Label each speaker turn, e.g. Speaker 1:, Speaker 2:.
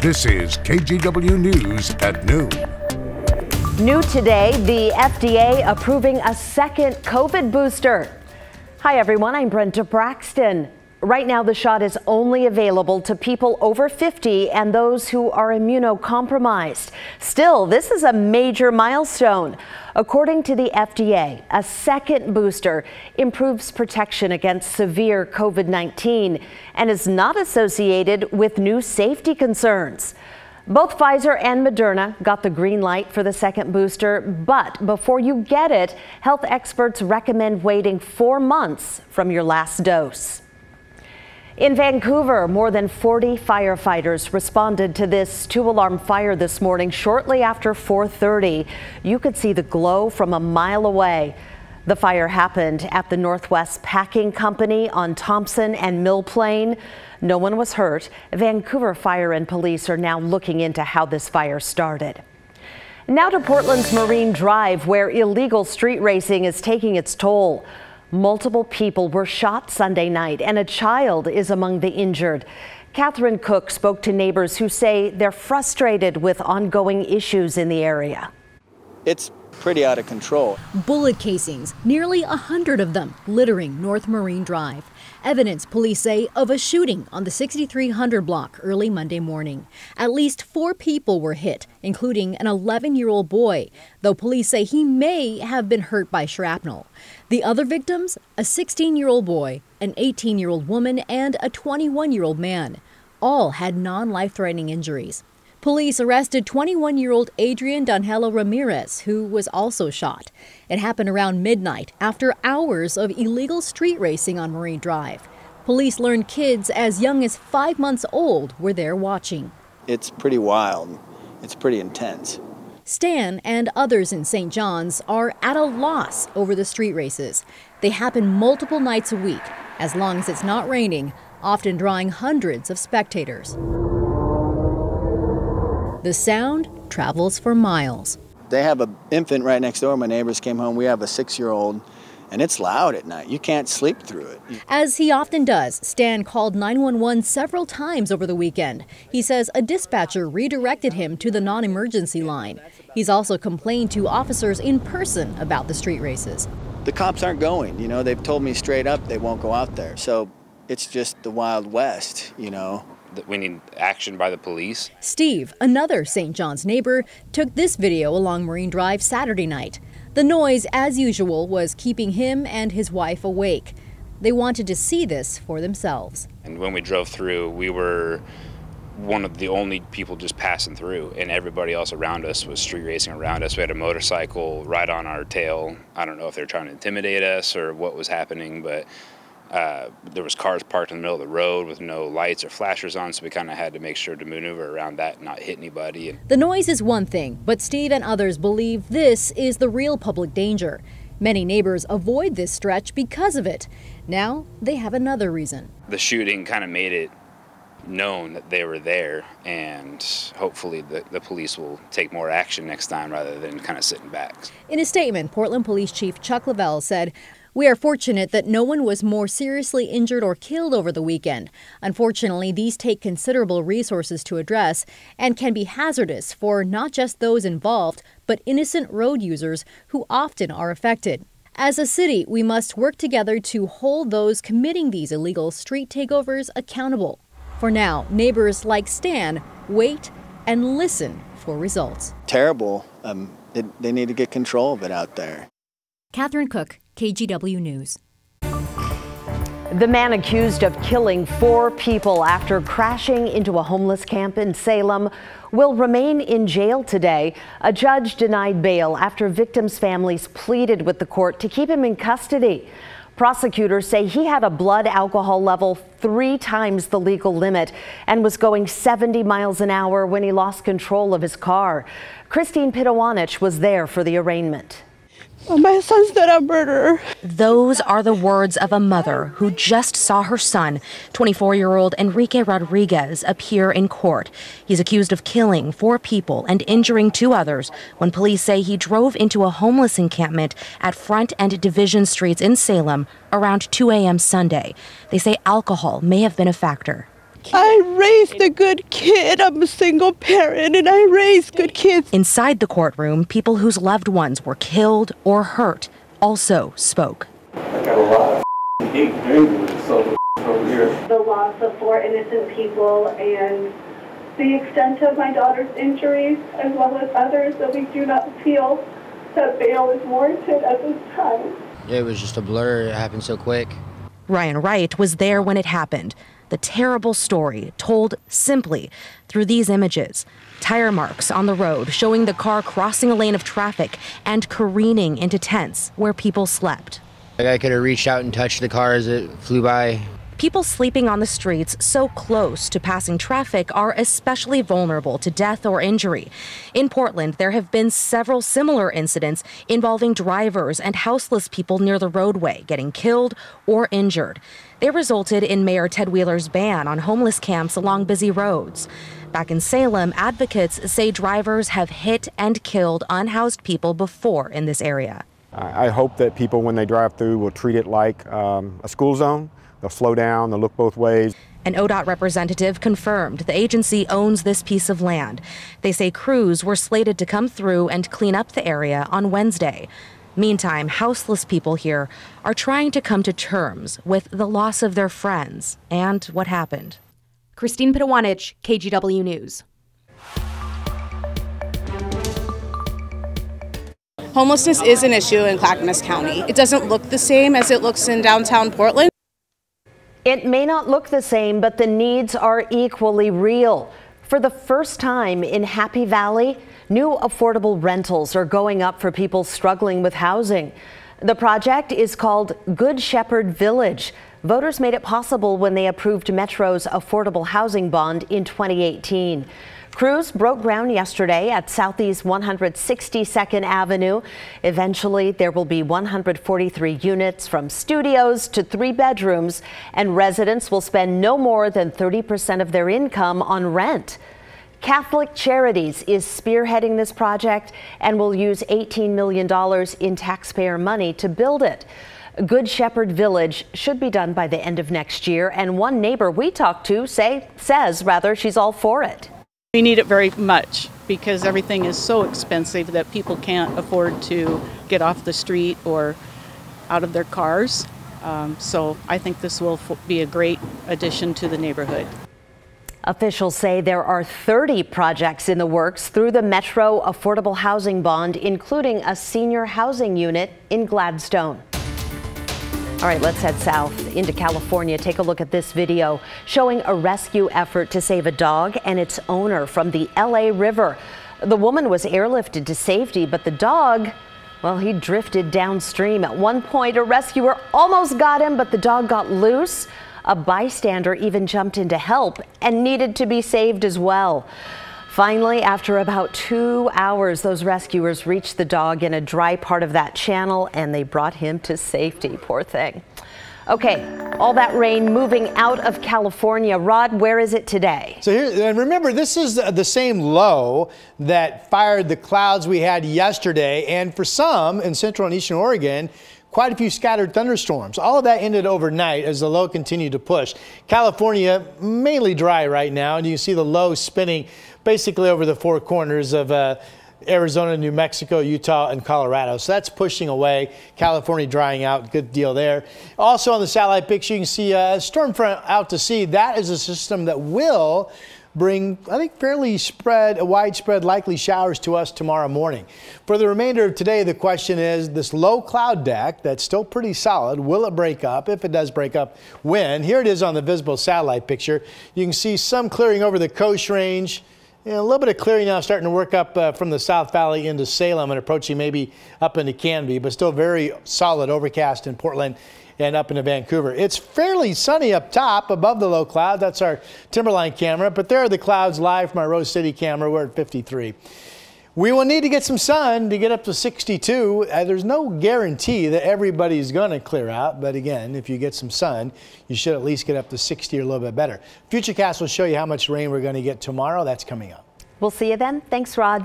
Speaker 1: This is KGW News at noon.
Speaker 2: New today, the FDA approving a second COVID booster. Hi everyone, I'm Brenda Braxton. Right now, the shot is only available to people over 50 and those who are immunocompromised. Still, this is a major milestone. According to the FDA, a second booster improves protection against severe COVID-19 and is not associated with new safety concerns. Both Pfizer and Moderna got the green light for the second booster, but before you get it, health experts recommend waiting 4 months from your last dose. In Vancouver, more than 40 firefighters responded to this 2-alarm fire this morning shortly after 4:30. You could see the glow from a mile away. The fire happened at the Northwest Packing Company on Thompson and Mill Plain. No one was hurt. Vancouver Fire and Police are now looking into how this fire started. Now to Portland's Marine Drive, where illegal street racing is taking its toll. Multiple people were shot Sunday night, and a child is among the injured. Catherine Cook spoke to neighbors who say they're frustrated with ongoing issues in the area.
Speaker 3: It's pretty out of control.
Speaker 4: Bullet casings, nearly 100 of them, littering North Marine Drive. Evidence, police say, of a shooting on the 6300 block early Monday morning. At least 4 people were hit, including an 11-year-old boy, though police say he may have been hurt by shrapnel. The other victims, a 16-year-old boy, an 18-year-old woman, and a 21-year-old man. All had non-life-threatening injuries. Police arrested 21-year-old Adrian Donhello Ramirez, who was also shot. It happened around midnight after hours of illegal street racing on Marine Drive. Police learned kids as young as 5 months old were there watching.
Speaker 3: It's pretty wild. It's pretty intense.
Speaker 4: Stan and others in St. John's are at a loss over the street races. They happen multiple nights a week, as long as it's not raining, often drawing hundreds of spectators. The sound travels for miles.
Speaker 3: They have an infant right next door. My neighbors came home. We have a 6-year-old, and it's loud at night. You can't sleep through it.
Speaker 4: As he often does, Stan called 911 several times over the weekend. He says a dispatcher redirected him to the non-emergency line. He's also complained to officers in person about the street races.
Speaker 3: The cops aren't going. They've told me straight up they won't go out there. So it's just the Wild West,
Speaker 5: We need action by the police.
Speaker 4: Steve, another St. John's neighbor, took this video along Marine Drive Saturday night. The noise, as usual, was keeping him and his wife awake. They wanted to see this for themselves.
Speaker 5: And when we drove through, we were one of the only people just passing through, and everybody else around us was street racing around us. We had a motorcycle right on our tail. I don't know if they were trying to intimidate us or what was happening, but there was cars parked in the middle of the road with no lights or flashers on, so we kind of had to make sure to maneuver around that and not hit anybody.
Speaker 4: The noise is one thing, but Steve and others believe this is the real public danger. Many neighbors avoid this stretch because of it. Now they have another reason.
Speaker 5: The shooting kind of made it known that they were there, and hopefully the police will take more action next time rather than kind of sitting back.
Speaker 4: In a statement, Portland Police Chief Chuck Lavelle said, "We are fortunate that no one was more seriously injured or killed over the weekend. Unfortunately, these take considerable resources to address and can be hazardous for not just those involved, but innocent road users who often are affected. As a city, we must work together to hold those committing these illegal street takeovers accountable." For now, neighbors like Stan wait and listen for results.
Speaker 3: Terrible. They need to get control of it out there.
Speaker 4: Catherine Cook, KGW News.
Speaker 2: The man accused of killing 4 people after crashing into a homeless camp in Salem will remain in jail today. A judge denied bail after victims' families pleaded with the court to keep him in custody. Prosecutors say he had a blood alcohol level 3 times the legal limit and was going 70 miles an hour when he lost control of his car. Christine Pitawanich was there for the arraignment.
Speaker 6: My son's not a murderer.
Speaker 7: Those are the words of a mother who just saw her son, 24-year-old Enrique Rodriguez, appear in court. He's accused of killing 4 people and injuring 2 others when police say he drove into a homeless encampment at Front and Division Streets in Salem around 2 a.m. Sunday. They say alcohol may have been a factor.
Speaker 6: I raised a good kid. I'm a single parent and I raised good kids.
Speaker 7: Inside the courtroom, people whose loved ones were killed or hurt also spoke.
Speaker 8: I got a lot of hate and anger with this over here.
Speaker 9: The loss of 4 innocent people and the extent of my daughter's injuries, as well as others, that we do not feel that bail is warranted at this time.
Speaker 10: It was just a blur. It happened so quick.
Speaker 7: Ryan Wright was there when it happened. The terrible story told simply through these images. Tire marks on the road showing the car crossing a lane of traffic and careening into tents where people slept.
Speaker 10: I could have reached out and touched the car as it flew by.
Speaker 7: People sleeping on the streets so close to passing traffic are especially vulnerable to death or injury. In Portland, there have been several similar incidents involving drivers and houseless people near the roadway getting killed or injured. They resulted in Mayor Ted Wheeler's ban on homeless camps along busy roads. Back in Salem, advocates say drivers have hit and killed unhoused people before in this area.
Speaker 11: I hope that people, when they drive through, will treat it like a school zone. They'll slow down, they'll look both ways.
Speaker 7: An ODOT representative confirmed the agency owns this piece of land. They say crews were slated to come through and clean up the area on Wednesday. Meantime, houseless people here are trying to come to terms with the loss of their friends and what happened.
Speaker 12: Christine Pitawanich, KGW News.
Speaker 13: Homelessness is an issue in Clackamas County. It doesn't look the same as it looks in downtown Portland.
Speaker 2: It may not look the same, but the needs are equally real. For the first time in Happy Valley, new affordable rentals are going up for people struggling with housing. The project is called Good Shepherd Village. Voters made it possible when they approved Metro's affordable housing bond in 2018. Crews broke ground yesterday at Southeast 162nd Avenue. Eventually, there will be 143 units from studios to 3 bedrooms, and residents will spend no more than 30% of their income on rent. Catholic Charities is spearheading this project and will use $18 million in taxpayer money to build it. Good Shepherd Village should be done by the end of next year, and one neighbor we talked to says she's all for it.
Speaker 14: We need it very much because everything is so expensive that people can't afford to get off the street or out of their cars. So I think this will be a great addition to the neighborhood.
Speaker 2: Officials say there are 30 projects in the works through the Metro Affordable Housing Bond, including a senior housing unit in Gladstone. All right, let's head south into California. Take a look at this video showing a rescue effort to save a dog and its owner from the LA River. The woman was airlifted to safety, but the dog, well, he drifted downstream. At one point, a rescuer almost got him, but the dog got loose. A bystander even jumped in to help and needed to be saved as well. Finally, after about 2 hours, those rescuers reached the dog in a dry part of that channel and they brought him to safety. Poor thing. Okay, all that rain moving out of California. Rod, where is it today?
Speaker 15: So here, and remember, this is the same low that fired the clouds we had yesterday. And for some in central and eastern Oregon, quite a few scattered thunderstorms. All of that ended overnight as the low continued to push. California, mainly dry right now, and you see the low spinning basically over the 4 corners of Arizona, New Mexico, Utah, and Colorado. So that's pushing away. California drying out. Good deal there. Also on the satellite picture, you can see a storm front out to sea. That is a system that will bring, I think, fairly widespread likely showers to us tomorrow morning. For the remainder of today, the question is this low cloud deck that's still pretty solid. Will it break up? If it does break up, when? Here it is on the visible satellite picture. You can see some clearing over the Coast Range. A little bit of clearing now starting to work up from the South Valley into Salem and approaching maybe up into Canby, but still very solid overcast in Portland and up into Vancouver. It's fairly sunny up top above the low cloud. That's our Timberline camera, but there are the clouds live from our Rose City camera. We're at 53. We will need to get some sun to get up to 62. There's no guarantee that everybody's going to clear out, but again, if you get some sun, you should at least get up to 60 or a little bit better. Futurecast will show you how much rain we're going to get tomorrow. That's coming up.
Speaker 2: We'll see you then. Thanks, Rod.